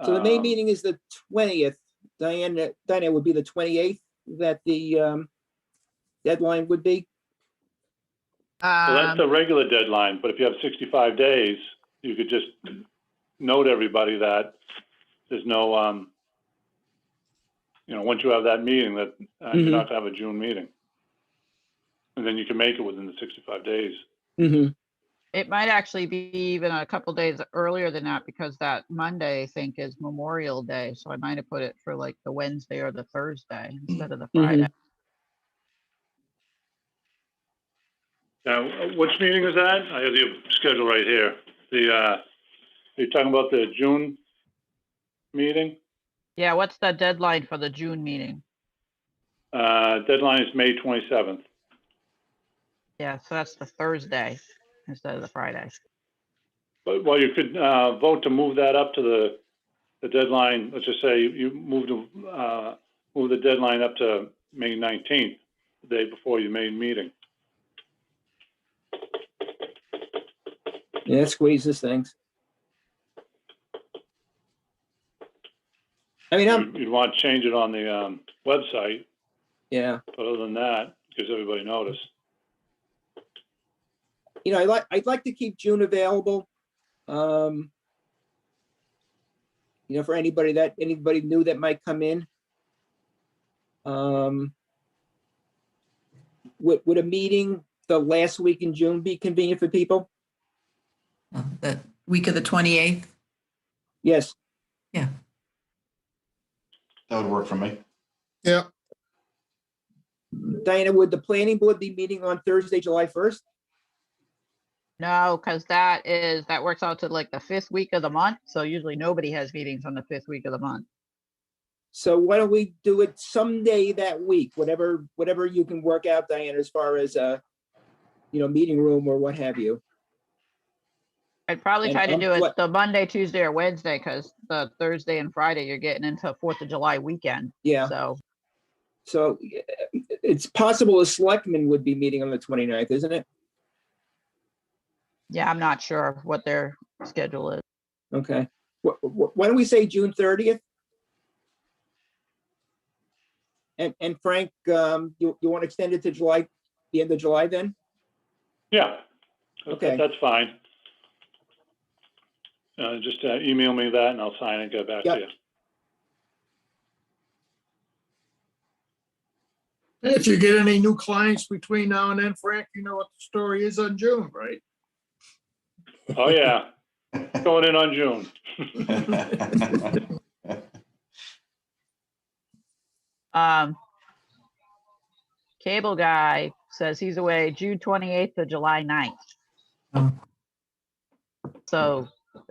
So the May meeting is the 20th. Diana, would be the 28th that the deadline would be? Well, that's the regular deadline, but if you have 65 days, you could just note everybody that there's no, once you have that meeting, that you're not gonna have a June meeting. And then you can make it within the 65 days. Mm-hmm. It might actually be even a couple days earlier than that because that Monday, I think, is Memorial Day. So I might have put it for like the Wednesday or the Thursday instead of the Friday. Now, which meeting is that? I have the schedule right here. Are you talking about the June meeting? Yeah, what's the deadline for the June meeting? Deadline is May 27th. Yeah, so that's the Thursday instead of the Friday. But, well, you could vote to move that up to the deadline. Let's just say you move the deadline up to May 19th, the day before your main meeting. Yeah, squeezes things. I mean, You'd want to change it on the website. Yeah. But other than that, gives everybody notice. I'd like to keep June available. For anybody new that might come in. Would a meeting the last week in June be convenient for people? That week of the 28th? Yes. Yeah. That would work for me. Yeah. Diana, would the planning board be meeting on Thursday, July 1st? No, because that works out to like the 5th week of the month. So usually nobody has meetings on the 5th week of the month. So why don't we do it someday that week, whatever you can work out, Diana, as far as meeting room or what have you. I'd probably And try to do it what- the Monday, Tuesday, or Wednesday, because the Thursday and Friday, you're getting into 4th of July weekend. Yeah. So it's possible a selectman would be meeting on the 29th, isn't it? Yeah, I'm not sure what their schedule is. Okay. Why don't we say June 30th? And Frank, you want to extend it to July, the end of July then? Yeah. Okay. That's fine. Just email me that and I'll sign it and get back to Yep. you. And if you get any new clients between now and then, Frank, you know what the story is on June, right? Oh, yeah. Going in on June. Cable guy says he's away June 28th to July 9th. Oh. So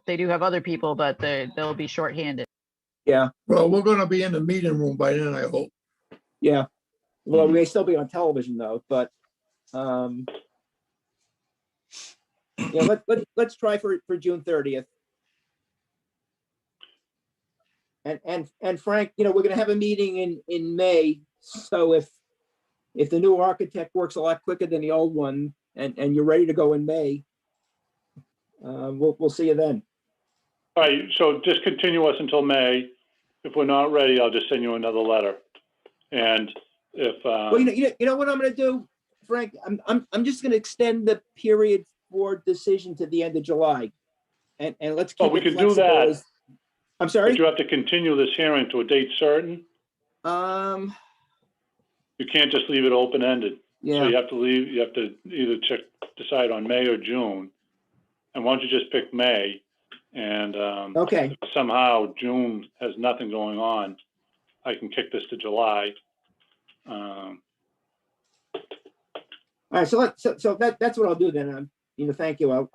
they do have other people, but they'll be shorthanded. Yeah, Well, we're gonna be in the meeting room by then, I hope. yeah. Well, we may still be on television though, but, yeah, let's try for June 30th. And Frank, we're gonna have a meeting in May, so if the new architect works a lot quicker than the old one and you're ready to go in May, we'll see you then. All right, so just continue us until May. If we're not ready, I'll just send you another letter. And if, Well, you know what I'm gonna do, Frank? I'm just gonna extend the period for decision to the end of July. And let's keep we it could do flexible that. as- I'm but sorry? you have to continue this hearing to a date certain. Um, You can't just leave it open-ended. So yeah, you have to either decide on May or June. And why don't you just pick May? And okay. if somehow June has nothing going on, I can kick this to July. All right, so that's what I'll do then. Thank you.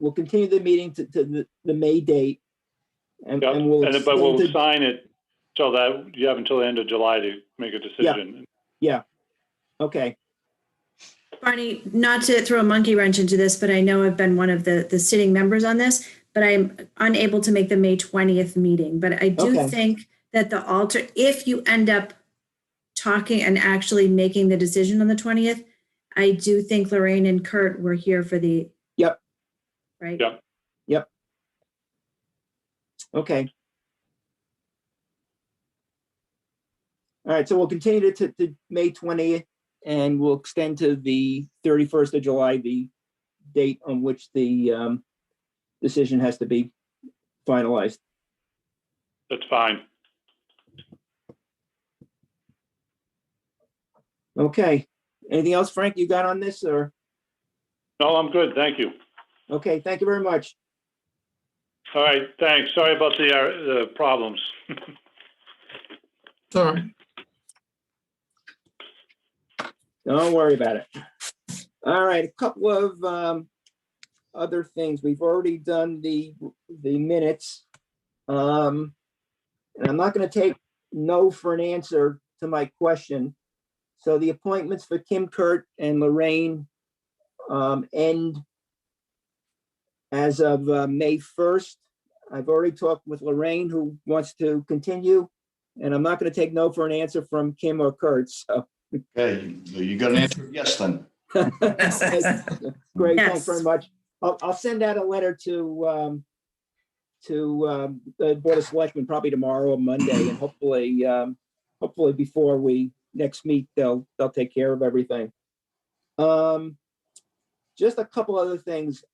We'll continue the meeting to the May date. And Yep. we'll But we'll extend to- sign it so that you have until the end of July to make a decision. yeah. Okay. Barney, not to throw a monkey wrench into this, but I know I've been one of the sitting members on this, but I'm unable to make the May 20th meeting. But I do Okay. think that if you end up talking and actually making the decision on the 20th, I do think Lorraine and Kurt were here for the. Yep. Right? Yep. Okay. All right, so we'll continue to May 20th, and we'll extend to the 31st of July, the date on which the decision has to be finalized. That's fine. Okay. Anything else, Frank, you got on this, or? No, I'm good. Thank you. Okay, thank you very much. All right, thanks. Sorry about the problems. Sorry. Don't worry about it. All right, a couple of other things. We've already done the minutes. And I'm not going to take no for an answer to my question. So the appointments for Kim, Kurt, and Lorraine end as of May 1st. I've already talked with Lorraine, who wants to continue, and I'm not going to take no for an answer from Kim or Kurt. So Okay, you got an answer? Yes, then. great, Yes. thanks very much. I'll send out a letter to the Board of Selectmen probably tomorrow or Monday, and hopefully before we next meet, they'll take care of everything. Just a couple other things.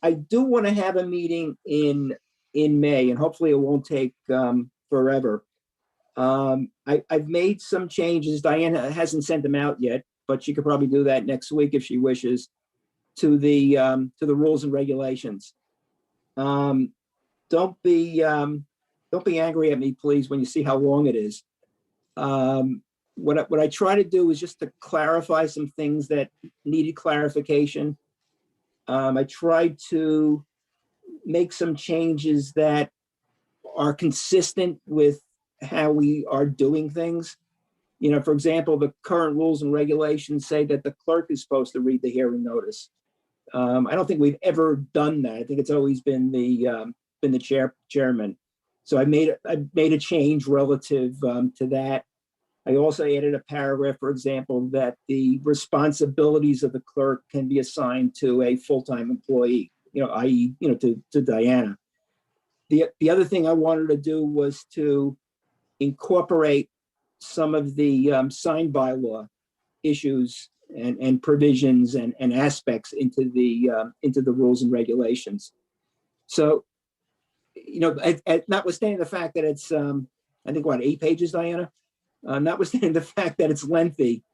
I do want to have a meeting in May, and hopefully it won't take forever. I've made some changes. Diana hasn't sent them out yet, but she could probably do that next week if she wishes, to the rules and regulations. Don't be angry at me, please, when you see how long it is. What I try to do is just to clarify some things that needed clarification. I tried to make some changes that are consistent with how we are doing things. For example, the current rules and regulations say that the clerk is supposed to read the hearing notice. I don't think we've ever done that. I think it's always been the chairman. So I made a change relative to that. I also added a paragraph, for example, that the responsibilities of the clerk can be assigned to a full-time employee, i.e., to Diana. The other thing I wanted to do was to incorporate some of the sign bylaw issues and provisions and aspects into the rules and regulations. So, notwithstanding the fact that it's, I think, 8 pages, Diana? Notwithstanding the fact that it's lengthy,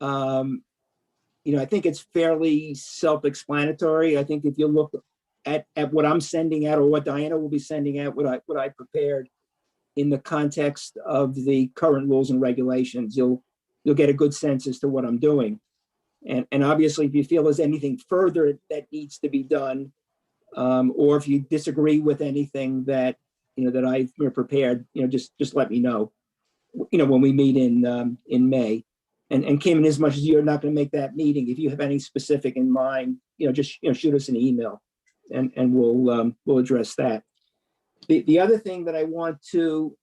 I think it's fairly self-explanatory. I think if you look at what I'm sending out, or what Diana will be sending out, what I prepared in the context of the current rules and regulations, you'll get a good sense as to what I'm doing. And obviously, if you feel there's anything further that needs to be done, or if you disagree with anything that I've prepared, just let me know. When we meet in May. And Kim, in as much as you're not going to make that meeting, if you have any specific in mind, just shoot us an email, and we'll address that. The other thing that I want to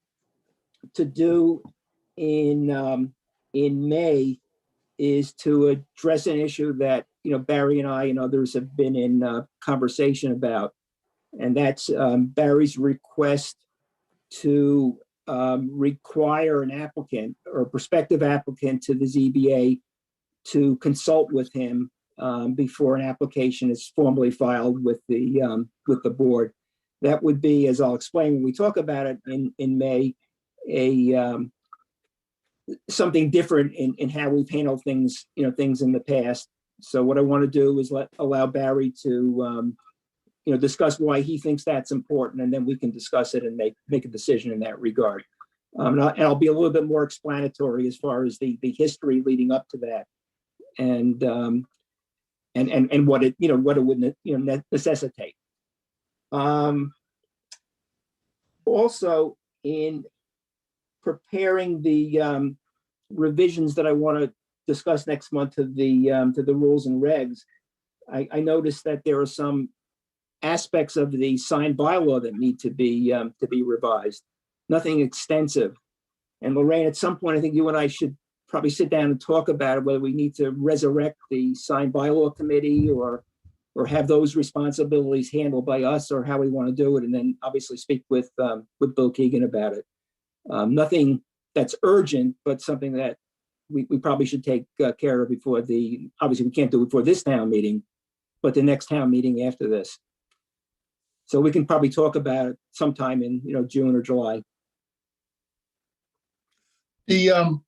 do in May is to address an issue that Barry and I and others have been in conversation about, and that's Barry's request to require an applicant or a prospective applicant to the ZBA to consult with him before an application is formally filed with the board. That would be, as I'll explain when we talk about it in May, something different in how we've handled things, things in the past. So what I want to do is allow Barry to discuss why he thinks that's important, and then we can discuss it and make a decision in that regard. And I'll be a little bit more explanatory as far as the history leading up to that, and what it would necessitate. Also, in preparing the revisions that I want to discuss next month to the rules and regs, I noticed that there are some aspects of the signed bylaw that need to be revised. Nothing extensive. And Lorraine, at some point, I think you and I should probably sit down and talk about it, whether we need to resurrect the signed bylaw committee or have those responsibilities handled by us, or how we want to do it, and then obviously speak with Bill Keegan about it. Nothing that's urgent, but something that we probably should take care of before obviously we can't do it before this town meeting, but the next town meeting after this. So we can probably talk about it sometime in June or July. The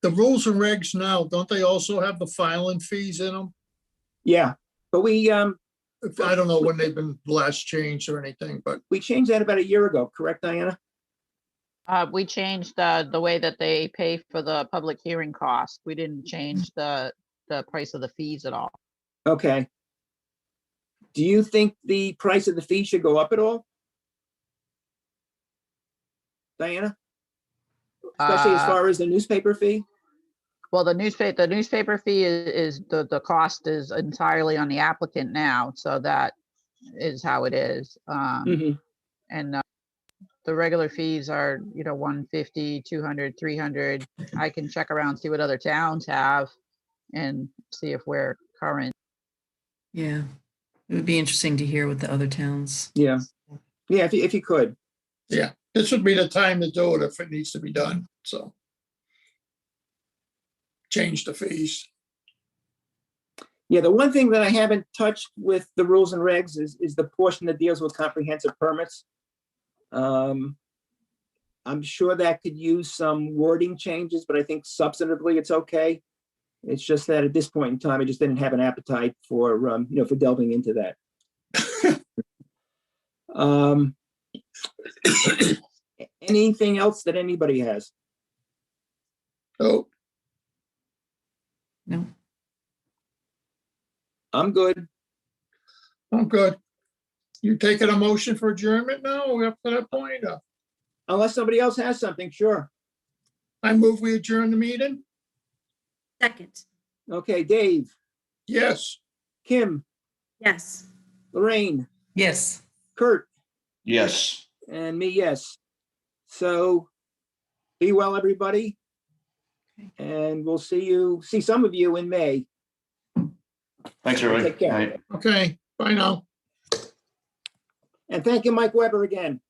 rules and regs now, don't they also have the filing fees in them? Yeah, but we I don't know when they've been last changed or anything, but we changed that about a year ago, correct, Diana? We changed the way that they pay for the public hearing cost. We didn't change the price of the fees at all. Okay. Do you think the price of the fee should go up at all, Diana? Especially as far as the newspaper fee? Well, the newspaper fee is the cost is entirely on the applicant now, so that is how it is. Mhm. And the regular fees are, $150, $200, $300. I can check around, see what other towns have, and see if we're current. Yeah, it would be interesting to hear what the other towns. Yeah, if you could. yeah, this would be the time to do it if it needs to be done, so. Change the fees. Yeah, the one thing that I haven't touched with the rules and regs is the portion that deals with comprehensive permits. I'm sure that could use some wording changes, but I think substantively it's okay. It's just that at this point in time, I just didn't have an appetite for for delving into that. Anything else that anybody has? Oh, No, I'm good. I'm good. You taking a motion for adjournment now? Are we up to that point? Unless somebody else has something, sure. I move we adjourn the meeting? Second, Okay, Dave, Yes. Kim, yes. Lorraine, yes. Kurt, Yes. and me, yes. So be well, everybody. And we'll see some of you in May. Thanks, everybody. Take care. Night. Okay, bye now. And thank you, Mike Weber, again.